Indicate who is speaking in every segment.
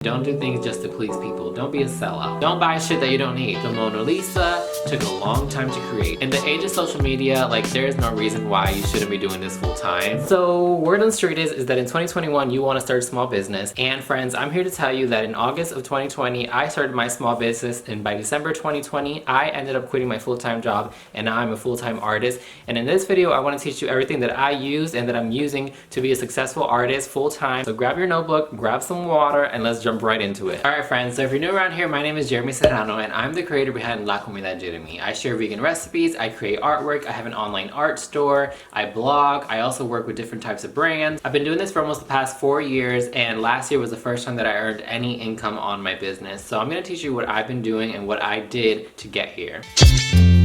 Speaker 1: Don't do things just to please people. Don't be a sellout. Don't buy shit that you don't need. The Mona Lisa took a long time to create. In the age of social media, there is no reason why you shouldn't be doing this full time. So word on the street is that in 2021, you want to start a small business. And friends, I'm here to tell you that in August of 2020, I started my small business. And by December 2020, I ended up quitting my full-time job. And now I'm a full-time artist. And in this video, I want to teach you everything that I use and that I'm using to be a successful artist full-time. So grab your notebook, grab some water, and let's jump right into it. Alright friends, so if you're new around here, my name is Jeremy Serrano and I'm the creator behind La Comida Jeremy. I share vegan recipes, I create artwork, I have an online art store, I blog, I also work with different types of brands. I've been doing this for almost the past 4 years and last year was the first time that I earned any income on my business. So I'm going to teach you what I've been doing and what I did to get here.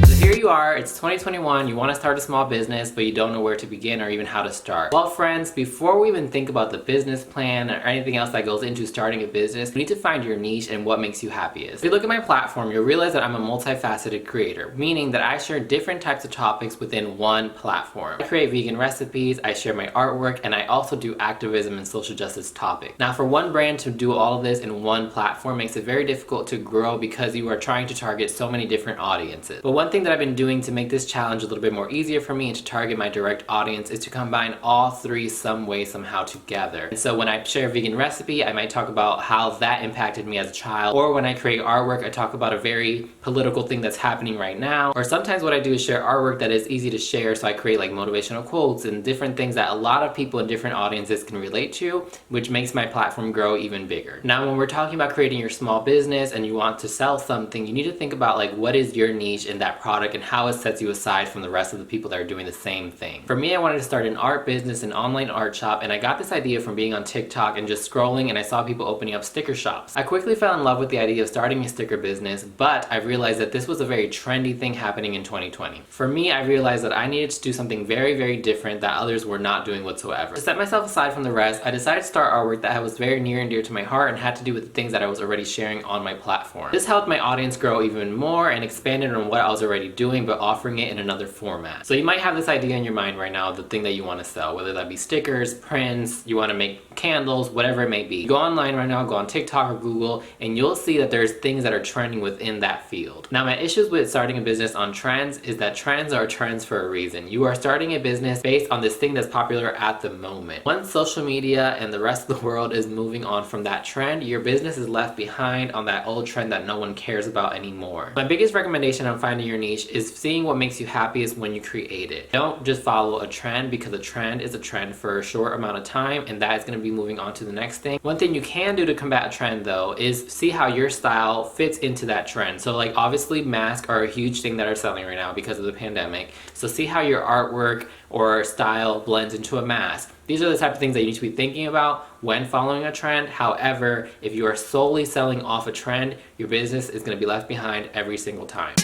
Speaker 1: So here you are, it's 2021, you want to start a small business, but you don't know where to begin or even how to start. Well friends, before we even think about the business plan or anything else that goes into starting a business, you need to find your niche and what makes you happiest. If you look at my platform, you'll realize that I'm a multifaceted creator, meaning that I share different types of topics within one platform. I create vegan recipes, I share my artwork, and I also do activism and social justice topics. Now for one brand to do all of this in one platform makes it very difficult to grow because you are trying to target so many different audiences. But one thing that I've been doing to make this challenge a little bit more easier for me and to target my direct audience is to combine all three some way somehow together. And so when I share a vegan recipe, I might talk about how that impacted me as a child, or when I create artwork, I talk about a very political thing that's happening right now, or sometimes what I do is share artwork that is easy to share, so I create motivational quotes and different things that a lot of people in different audiences can relate to, which makes my platform grow even bigger. Now when we're talking about creating your small business and you want to sell something, you need to think about what is your niche in that product and how it sets you aside from the rest of the people that are doing the same thing. For me, I wanted to start an art business, an online art shop, and I got this idea from being on TikTok and just scrolling, and I saw people opening up sticker shops. I quickly fell in love with the idea of starting a sticker business, but I realized that this was a very trendy thing happening in 2020. For me, I realized that I needed to do something very, very different that others were not doing whatsoever. To set myself aside from the rest, I decided to start artwork that was very near and dear to my heart and had to do with the things that I was already sharing on my platform. This helped my audience grow even more and expanded on what I was already doing, but offering it in another format. So you might have this idea in your mind right now, the thing that you want to sell, whether that be stickers, prints, you want to make candles, whatever it may be. Go online right now, go on TikTok or Google, and you'll see that there's things that are trending within that field. Now my issues with starting a business on trends is that trends are trends for a reason. You are starting a business based on this thing that's popular at the moment. Once social media and the rest of the world is moving on from that trend, your business is left behind on that old trend that no one cares about anymore. My biggest recommendation on finding your niche is seeing what makes you happiest when you create it. Don't just follow a trend, because a trend is a trend for a short amount of time and that is going to be moving on to the next thing. One thing you can do to combat a trend though is see how your style fits into that trend. So obviously masks are a huge thing that are selling right now because of the pandemic. So see how your artwork or style blends into a mask. These are the type of things that you need to be thinking about when following a trend. However, if you are solely selling off a trend, your business is going to be left behind every single time.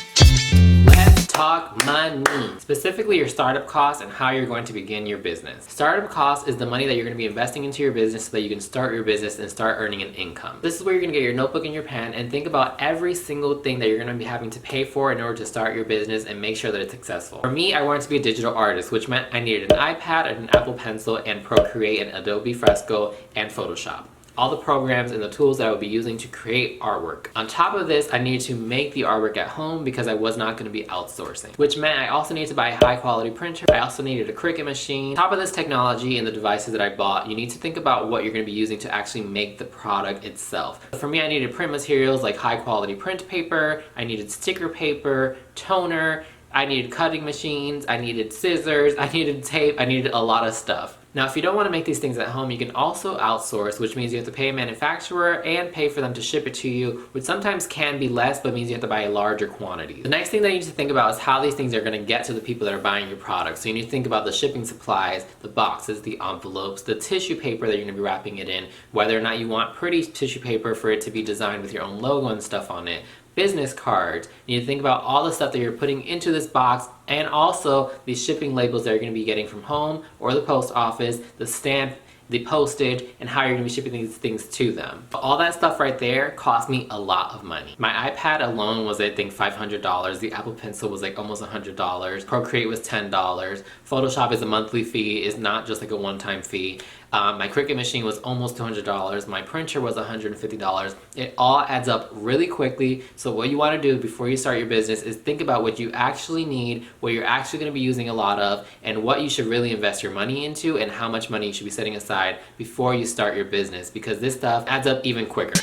Speaker 1: Let's talk money. Specifically your startup costs and how you're going to begin your business. Startup cost is the money that you're going to be investing into your business so that you can start your business and start earning an income. This is where you're going to get your notebook and your pen and think about every single thing that you're going to be having to pay for in order to start your business and make sure that it's successful. For me, I wanted to be a digital artist, which meant I needed an iPad, an Apple Pencil, and Procreate, and Adobe Fresco, and Photoshop. All the programs and the tools that I would be using to create artwork. On top of this, I needed to make the artwork at home because I was not going to be outsourcing, which meant I also needed to buy a high quality printer. I also needed a Cricut machine. On top of this technology and the devices that I bought, you need to think about what you're going to be using to actually make the product itself. For me, I needed print materials like high quality print paper, I needed sticker paper, toner, I needed cutting machines, I needed scissors, I needed tape, I needed a lot of stuff. Now, if you don't want to make these things at home, you can also outsource, which means you have to pay a manufacturer and pay for them to ship it to you, which sometimes can be less, but means you have to buy a larger quantity. The next thing that you need to think about is how these things are going to get to the people that are buying your product. So you need to think about the shipping supplies, the boxes, the envelopes, the tissue paper that you're going to be wrapping it in, whether or not you want pretty tissue paper for it to be designed with your own logo and stuff on it, business cards. You need to think about all the stuff that you're putting into this box and also the shipping labels that you're going to be getting from home or the post office, the stamp, the postage, and how you're going to be shipping these things to them. All that stuff right there cost me a lot of money. My iPad alone was, I think, $500. The Apple Pencil was almost $100. Procreate was $10. Photoshop is a monthly fee, it's not just a one-time fee. My Cricut machine was almost $200. My printer was $150. It all adds up really quickly. So what you want to do before you start your business is think about what you actually need, what you're actually going to be using a lot of, and what you should really invest your money into, and how much money you should be setting aside before you start your business, because this stuff adds up even quicker.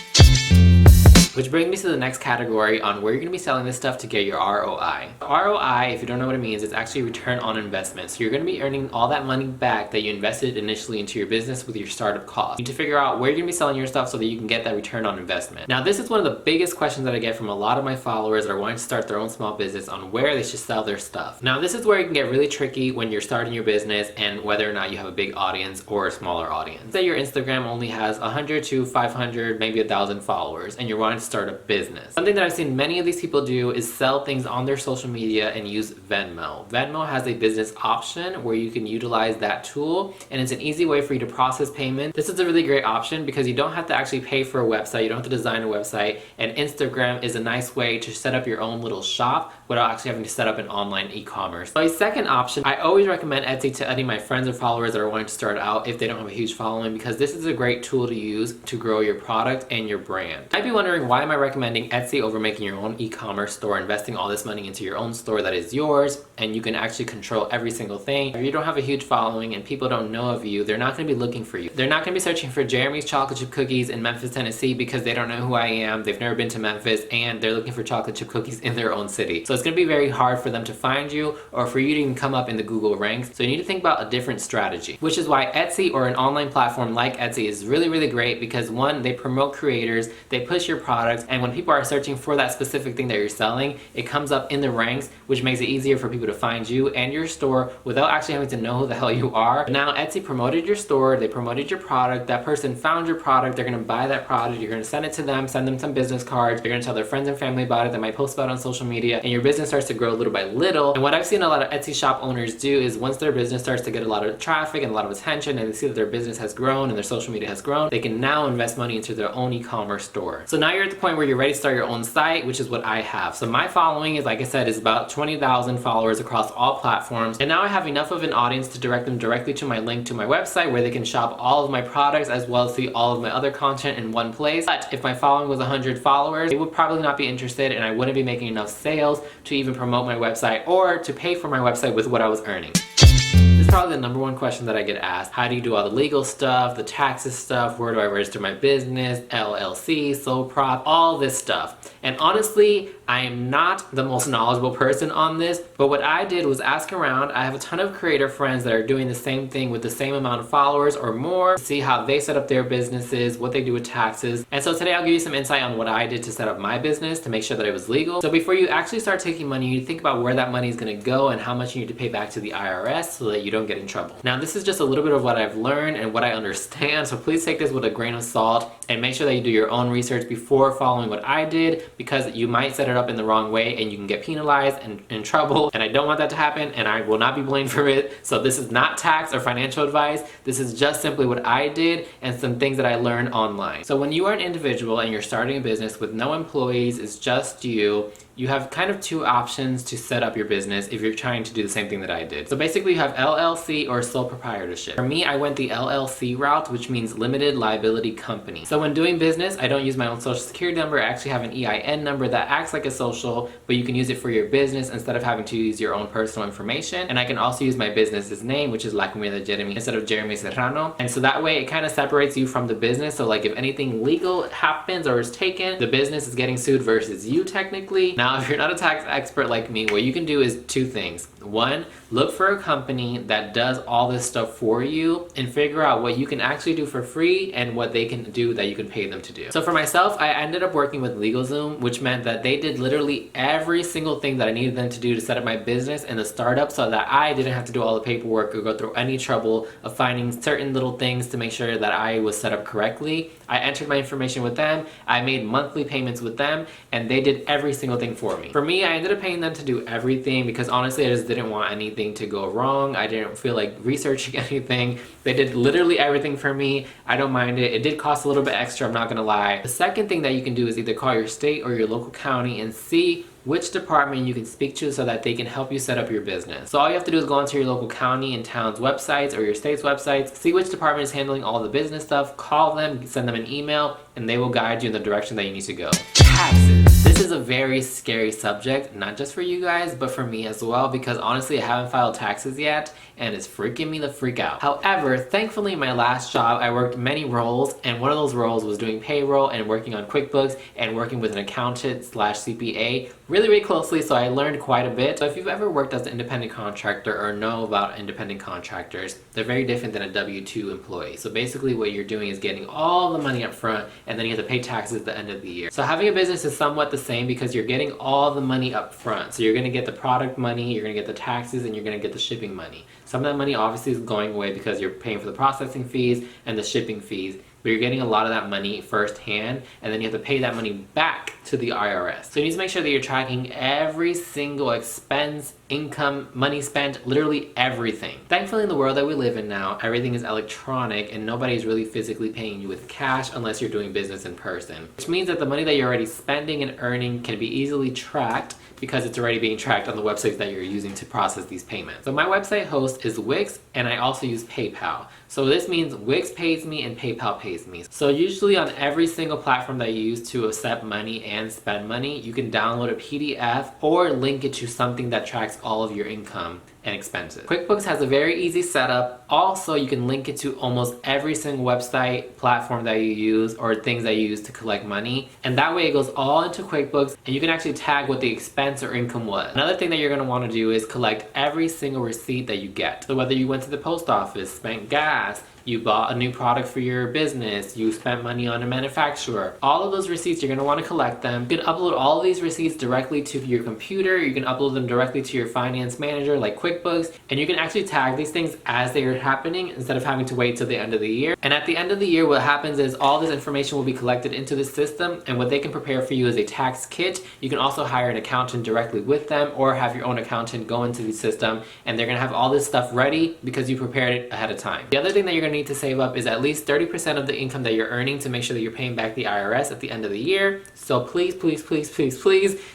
Speaker 1: Which brings me to the next category on where you're going to be selling this stuff to get your ROI. ROI, if you don't know what it means, it's actually return on investment. So you're going to be earning all that money back that you invested initially into your business with your startup cost. You need to figure out where you're going to be selling your stuff so that you can get that return on investment. Now, this is one of the biggest questions that I get from a lot of my followers that are wanting to start their own small business on where they should sell their stuff. Now, this is where it can get really tricky when you're starting your business and whether or not you have a big audience or a smaller audience. Say your Instagram only has 100 to 500, maybe 1,000 followers, and you're wanting to start a business. Something that I've seen many of these people do is sell things on their social media and use Venmo. Venmo has a business option where you can utilize that tool, and it's an easy way for you to process payment. This is a really great option because you don't have to actually pay for a website, you don't have to design a website, and Instagram is a nice way to set up your own little shop without actually having to set up an online e-commerce. So a second option, I always recommend Etsy to any of my friends or followers that are wanting to start out if they don't have a huge following, because this is a great tool to use to grow your product and your brand. You might be wondering, why am I recommending Etsy over making your own e-commerce store, investing all this money into your own store that is yours and you can actually control every single thing? If you don't have a huge following and people don't know of you, they're not going to be looking for you. They're not going to be searching for Jeremy's chocolate chip cookies in Memphis, Tennessee, because they don't know who I am, they've never been to Memphis, and they're looking for chocolate chip cookies in their own city. So it's going to be very hard for them to find you or for you to even come up in the Google ranks. So you need to think about a different strategy, which is why Etsy, or an online platform like Etsy, is really, really great because one, they promote creators, they push your products, and when people are searching for that specific thing that you're selling, it comes up in the ranks, which makes it easier for people to find you and your store without actually having to know who the hell you are. But now Etsy promoted your store, they promoted your product, that person found your product, they're gonna buy that product, you're gonna send it to them, send them some business cards, you're gonna tell their friends and family about it, they might post about it on social media, and your business starts to grow little by little. And what I've seen a lot of Etsy shop owners do is once their business starts to get a lot of traffic and a lot of attention, and they see that their business has grown and their social media has grown, they can now invest money into their own e-commerce store. So now you're at the point where you're ready to start your own site, which is what I have. So my following is, like I said, is about 20,000 followers across all platforms. And now I have enough of an audience to direct them directly to my link to my website where they can shop all of my products as well as see all of my other content in one place. But if my following was 100 followers, they would probably not be interested and I wouldn't be making enough sales to even promote my website or to pay for my website with what I was earning. This is probably the number one question that I get asked. How do you do all the legal stuff, the taxes stuff, where do I register my business, LLC, sole prop, all this stuff. And honestly, I am not the most knowledgeable person on this, but what I did was ask around. I have a ton of creator friends that are doing the same thing with the same amount of followers or more, to see how they set up their businesses, what they do with taxes. And so today I'll give you some insight on what I did to set up my business to make sure that it was legal. So before you actually start taking money, you think about where that money is going to go and how much you need to pay back to the IRS so that you don't get in trouble. Now, this is just a little bit of what I've learned and what I understand, so please take this with a grain of salt and make sure that you do your own research before following what I did, because you might set it up in the wrong way and you can get penalized and in trouble, and I don't want that to happen and I will not be blamed for it. So this is not tax or financial advice. This is just simply what I did and some things that I learned online. So when you are an individual and you're starting a business with no employees, it's just you have kind of two options to set up your business if you're trying to do the same thing that I did. So basically you have LLC or sole proprietorship. For me, I went the LLC route, which means limited liability company. So when doing business, I don't use my own social security number. I actually have an EIN number that acts like a social, but you can use it for your business instead of having to use your own personal information. And I can also use my business's name, which is La Comida Jeremy, instead of Jeremy Serrano. And so that way it kind of separates you from the business. So like if anything legal happens or is taken, the business is getting sued versus you technically. Now, if you're not a tax expert like me, what you can do is two things. One, look for a company that does all this stuff for you and figure out what you can actually do for free and what they can do that you can pay them to do. So for myself, I ended up working with LegalZoom, which meant that they did literally every single thing that I needed them to do to set up my business and the startup, so that I didn't have to do all the paperwork or go through any trouble of finding certain little things to make sure that I was set up correctly. I entered my information with them, I made monthly payments with them, and they did every single thing for me. For me, I ended up paying them to do everything because honestly, I just didn't want anything to go wrong. I didn't feel like researching anything. They did literally everything for me. I don't mind it. It did cost a little bit extra, I'm not gonna lie. The second thing that you can do is either call your state or your local county and see which department you can speak to so that they can help you set up your business. So all you have to do is go onto your local county and town's websites or your state's websites, see which department is handling all the business stuff, call them, send them an email, and they will guide you in the direction that you need to go. Taxes. This is a very scary subject, not just for you guys, but for me as well, because honestly, I haven't filed taxes yet, and it's freaking me the freak out. However, thankfully, in my last job, I worked many roles, and one of those roles was doing payroll and working on QuickBooks and working with an accountant slash CPA really closely, so I learned quite a bit. So if you've ever worked as an independent contractor or know about independent contractors, they're very different than a W-2 employee. So basically what you're doing is getting all the money up front, and then you have to pay taxes at the end of the year. So having a business is somewhat the same because you're getting all the money up front. So you're gonna get the product money, you're gonna get the taxes, and you're gonna get the shipping money. Some of that money obviously is going away because you're paying for the processing fees and the shipping fees, but you're getting a lot of that money firsthand, and then you have to pay that money back to the IRS. So you need to make sure that you're tracking every single expense, income, money spent, literally everything. Thankfully, in the world that we live in now, everything is electronic and nobody's really physically paying you with cash unless you're doing business in person. Which means that the money that you're already spending and earning can be easily tracked because it's already being tracked on the websites that you're using to process these payments. So my website host is Wix, and I also use PayPal. So this means Wix pays me and PayPal pays me. So usually on every single platform that you use to accept money and spend money, you can download a PDF or link it to something that tracks all of your income and expenses. QuickBooks has a very easy setup. Also, you can link it to almost every single website platform that you use or things that you use to collect money. And that way it goes all into QuickBooks, and you can actually tag what the expense or income was. Another thing that you're gonna wanna do is collect every single receipt that you get. So whether you went to the post office, spent gas, you bought a new product for your business, you spent money on a manufacturer, all of those receipts, you're gonna wanna collect them. You can upload all of these receipts directly to your computer, you can upload them directly to your finance manager like QuickBooks, and you can actually tag these things as they are happening instead of having to wait till the end of the year. And at the end of the year, what happens is all this information will be collected into the system, and what they can prepare for you is a tax kit. You can also hire an accountant directly with them or have your own accountant go into the system, and they're gonna have all this stuff ready because you prepared it ahead of time. The other thing that you're gonna need to save up is at least 30% of the income that you're earning to make sure that you're paying back the IRS at the end of the year. So please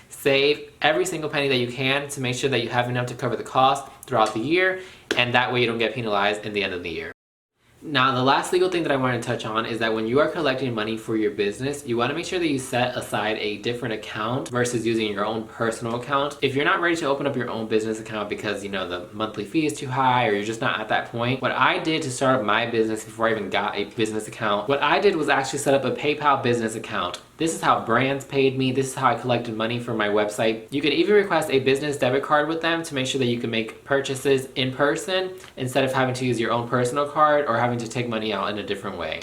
Speaker 1: save every single penny that you can to make sure that you have enough to cover the cost throughout the year, and that way you don't get penalized in the end of the year. Now, the last legal thing that I want to touch on is that when you are collecting money for your business, you want to make sure that you set aside a different account versus using your own personal account. If you're not ready to open up your own business account because, you know, the monthly fee is too high or you're just not at that point, what I did to start up my business before I even got a business account, what I did was actually set up a PayPal business account. This is how brands paid me. This is how I collected money for my website. You could even request a business debit card with them to make sure that you can make purchases in person instead of having to use your own personal card or having to take money out in a different way.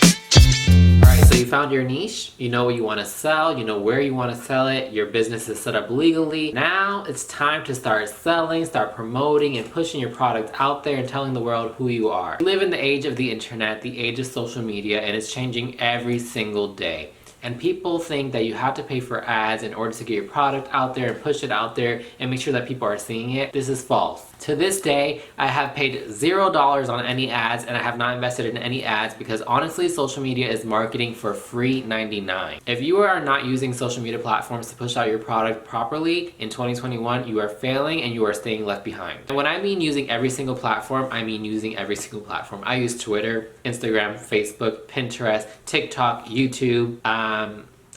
Speaker 1: Alright, so you found your niche, you know what you want to sell, you know where you want to sell it, your business is set up legally. Now it's time to start selling, start promoting and pushing your product out there and telling the world who you are. We live in the age of the internet, the age of social media, and it's changing every single day. And people think that you have to pay for ads in order to get your product out there and push it out there and make sure that people are seeing it. This is false. To this day, I have paid $0 on any ads, and I have not invested in any ads because honestly, social media is marketing for free 99. If you are not using social media platforms to push out your product properly in 2021, you are failing and you are staying left behind. And when I mean using every single platform, I mean using every single platform. I use Twitter, Instagram, Facebook, Pinterest, TikTok, YouTube,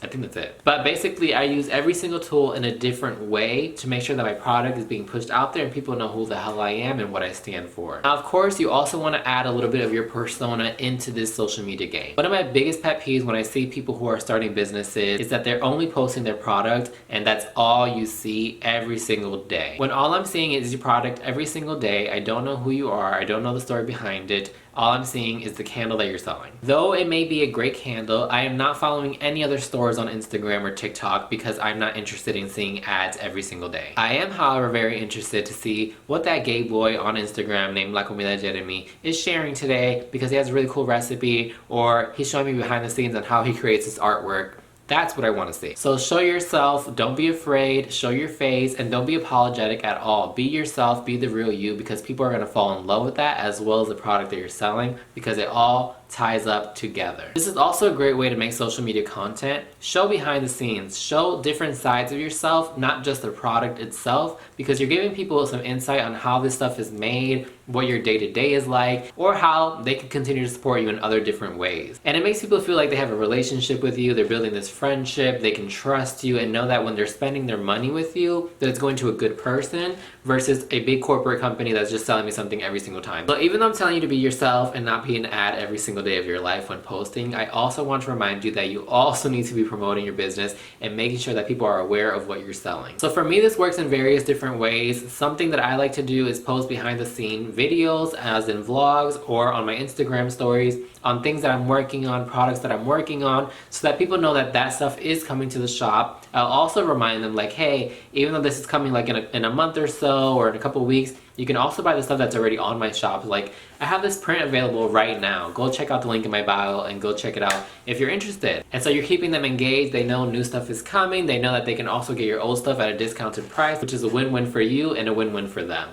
Speaker 1: I think that's it. But basically, I use every single tool in a different way to make sure that my product is being pushed out there and people know who the hell I am and what I stand for. Now, of course, you also want to add a little bit of your persona into this social media game. One of my biggest pet peeves when I see people who are starting businesses is that they're only posting their product and that's all you see every single day. When all I'm seeing is your product every single day, I don't know who you are, I don't know the story behind it, all I'm seeing is the candle that you're selling. Though it may be a great candle, I am not following any other stores on Instagram or TikTok because I'm not interested in seeing ads every single day. I am, however, very interested to see what that gay boy on Instagram named La Comida Jeremy is sharing today because he has a really cool recipe, or he's showing me behind the scenes on how he creates his artwork. That's what I want to see. So show yourself, don't be afraid, show your face, and don't be apologetic at all. Be yourself, be the real you, because people are going to fall in love with that as well as the product that you're selling, because it all ties up together. This is also a great way to make social media content. Show behind the scenes, show different sides of yourself, not just the product itself, because you're giving people some insight on how this stuff is made, what your day-to-day is like, or how they can continue to support you in other different ways. And it makes people feel like they have a relationship with you, they're building this friendship, they can trust you and know that when they're spending their money with you, that it's going to a good person versus a big corporate company that's just selling me something every single time. So even though I'm telling you to be yourself and not be an ad every single day of your life when posting, I also want to remind you that you also need to be promoting your business and making sure that people are aware of what you're selling. So for me, this works in various different ways. Something that I like to do is post behind the scene videos, as in vlogs, or on my Instagram stories on things that I'm working on, products that I'm working on, so that people know that that stuff is coming to the shop. I'll also remind them like, hey, even though this is coming like in a month or so or in a couple of weeks, you can also buy the stuff that's already on my shop. Like, I have this print available right now. Go check out the link in my bio and go check it out if you're interested. And so you're keeping them engaged. They know new stuff is coming. They know that they can also get your old stuff at a discounted price, which is a win-win for you and a win-win for them.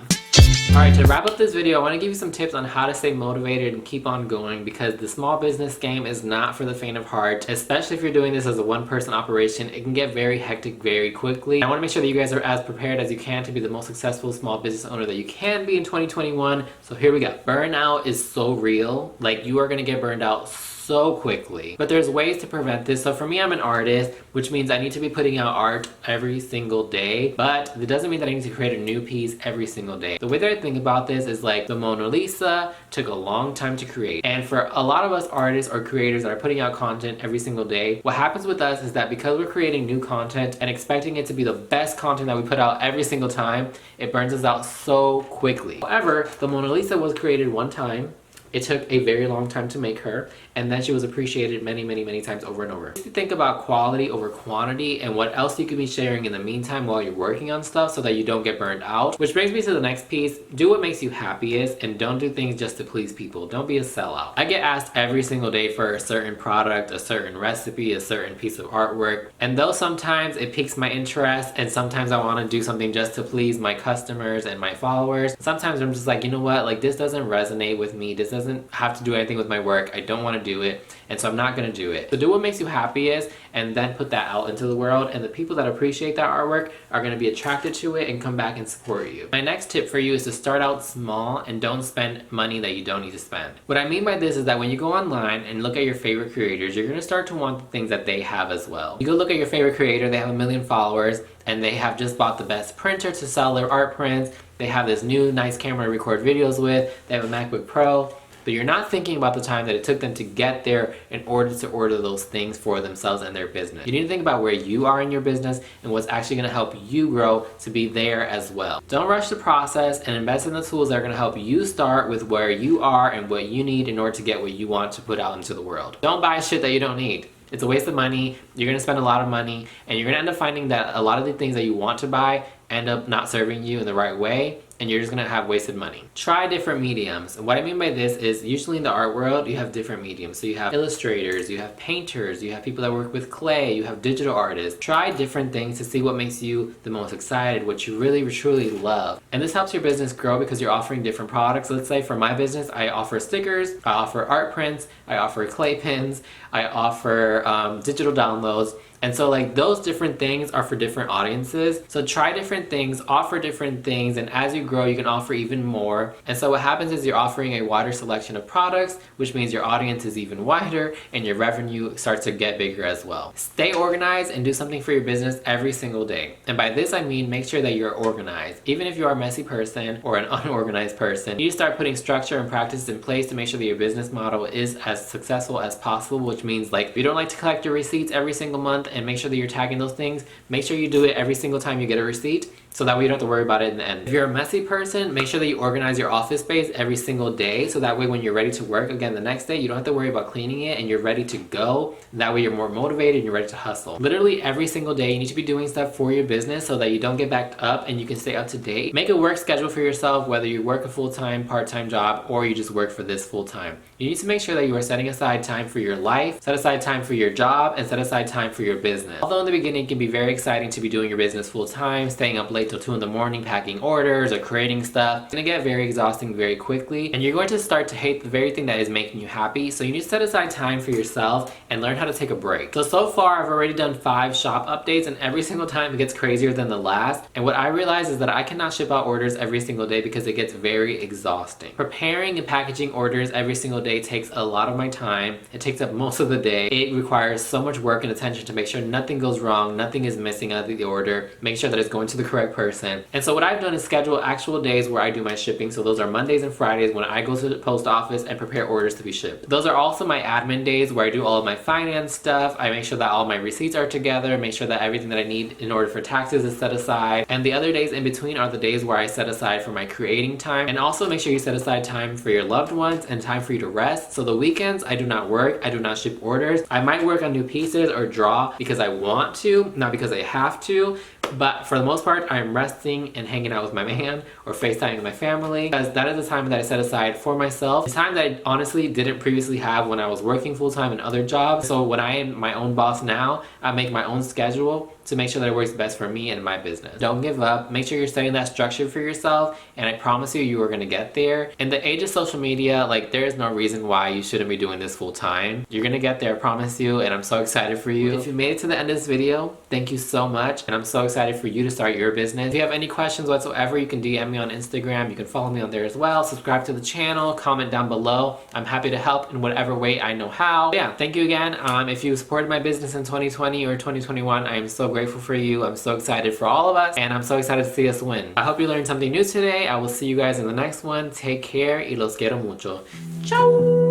Speaker 1: Alright, to wrap up this video, I want to give you some tips on how to stay motivated and keep on going, because the small business game is not for the faint of heart, especially if you're doing this as a one-person operation. It can get very hectic very quickly. I want to make sure that you guys are as prepared as you can to be the most successful small business owner that you can be in 2021. So here we go. Burnout is so real. Like, you are going to get burned out so quickly, but there's ways to prevent this. So for me, I'm an artist, which means I need to be putting out art every single day, but it doesn't mean that I need to create a new piece every single day. The way that I think about this is like the Mona Lisa took a long time to create, and for a lot of us artists or creators that are putting out content every single day, what happens with us is that because we're creating new content and expecting it to be the best content that we put out every single time, it burns us out so quickly. However, the Mona Lisa was created one time. It took a very long time to make her, and then she was appreciated many, many, many times over and over. You think about quality over quantity and what else you could be sharing in the meantime while you're working on stuff so that you don't get burned out. Which brings me to the next piece. Do what makes you happiest and don't do things just to please people. Don't be a sellout. I get asked every single day for a certain product, a certain recipe, a certain piece of artwork, and though sometimes it piques my interest and sometimes I want to do something just to please my customers and my followers, sometimes I'm just like, you know what, like, this doesn't resonate with me. This doesn't have to do anything with my work. I don't want to do it, and so I'm not going to do it. So do what makes you happiest and then put that out into the world, and the people that appreciate that artwork are going to be attracted to it and come back and support you. My next tip for you is to start out small and don't spend money that you don't need to spend. What I mean by this is that when you go online and look at your favorite creators, you're going to start to want the things that they have as well. You go look at your favorite creator, they have 1 million followers, and they have just bought the best printer to sell their art prints. They have this new nice camera to record videos with. They have a MacBook Pro. But you're not thinking about the time that it took them to get there in order to order those things for themselves and their business. You need to think about where you are in your business and what's actually going to help you grow to be there as well. Don't rush the process and invest in the tools that are going to help you start with where you are and what you need in order to get what you want to put out into the world. Don't buy shit that you don't need. It's a waste of money. You're going to spend a lot of money, and you're going to end up finding that a lot of the things that you want to buy end up not serving you in the right way, and you're just gonna have wasted money. Try different mediums. And what I mean by this is usually in the art world, you have different mediums. So you have illustrators, you have painters, you have people that work with clay, you have digital artists. Try different things to see what makes you the most excited, what you really, truly love. And this helps your business grow because you're offering different products. Let's say for my business, I offer stickers, I offer art prints, I offer clay pins, I offer digital downloads. And so like those different things are for different audiences. So try different things, offer different things, and as you grow, you can offer even more. And so what happens is you're offering a wider selection of products, which means your audience is even wider and your revenue starts to get bigger as well. Stay organized and do something for your business every single day. And by this, I mean make sure that you're organized. Even if you are a messy person or an unorganized person, you need to start putting structure and practices in place to make sure that your business model is as successful as possible, which means like if you don't like to collect your receipts every single month, and make sure that you're tagging those things, make sure you do it every single time you get a receipt, so that way you don't have to worry about it in the end. If you're a messy person, make sure that you organize your office space every single day, so that way when you're ready to work again the next day, you don't have to worry about cleaning it and you're ready to go. That way you're more motivated and you're ready to hustle. Literally every single day you need to be doing stuff for your business so that you don't get backed up and you can stay up to date. Make a work schedule for yourself, whether you work a full-time, part-time job, or you just work for this full-time. You need to make sure that you are setting aside time for your life, set aside time for your job, and set aside time for your business. Although in the beginning it can be very exciting to be doing your business full time, staying up late till 2 in the morning packing orders or creating stuff, it's gonna get very exhausting very quickly, and you're going to start to hate the very thing that is making you happy. So you need to set aside time for yourself and learn how to take a break. So far I've already done 5 shop updates, and every single time it gets crazier than the last. And what I realized is that I cannot ship out orders every single day because it gets very exhausting. Preparing and packaging orders every single day takes a lot of my time. It takes up most of the day. It requires so much work and attention to make sure nothing goes wrong, nothing is missing out of the order, make sure that it's going to the correct person. And so what I've done is schedule actual days where I do my shipping. So those are Mondays and Fridays when I go to the post office and prepare orders to be shipped. Those are also my admin days where I do all of my finance stuff. I make sure that all my receipts are together, make sure that everything that I need in order for taxes is set aside. And the other days in between are the days where I set aside for my creating time. And also make sure you set aside time for your loved ones and time for you to rest. So the weekends I do not work, I do not ship orders. I might work on new pieces or draw because I want to, not because I have to. But for the most part, I'm resting and hanging out with my man or FaceTiming with my family, because that is the time that I set aside for myself. It's time that I honestly didn't previously have when I was working full-time in other jobs. So when I am my own boss now, I make my own schedule to make sure that it works best for me and my business. Don't give up. Make sure you're setting that structure for yourself, and I promise you, you are gonna get there. In the age of social media, like, there is no reason why you shouldn't be doing this full time. You're gonna get there, I promise you, and I'm so excited for you. If you made it to the end of this video, thank you so much, and I'm so excited for you to start your business. If you have any questions whatsoever, you can DM me on Instagram. You can follow me on there as well. Subscribe to the channel, comment down below. I'm happy to help in whatever way I know how. But yeah, thank you again. If you supported my business in 2020 or 2021, I am so grateful for you. I'm so excited for all of us, and I'm so excited to see us win. I hope you learned something new today. I will see you guys in the next one. Take care y los quiero mucho. Ciao!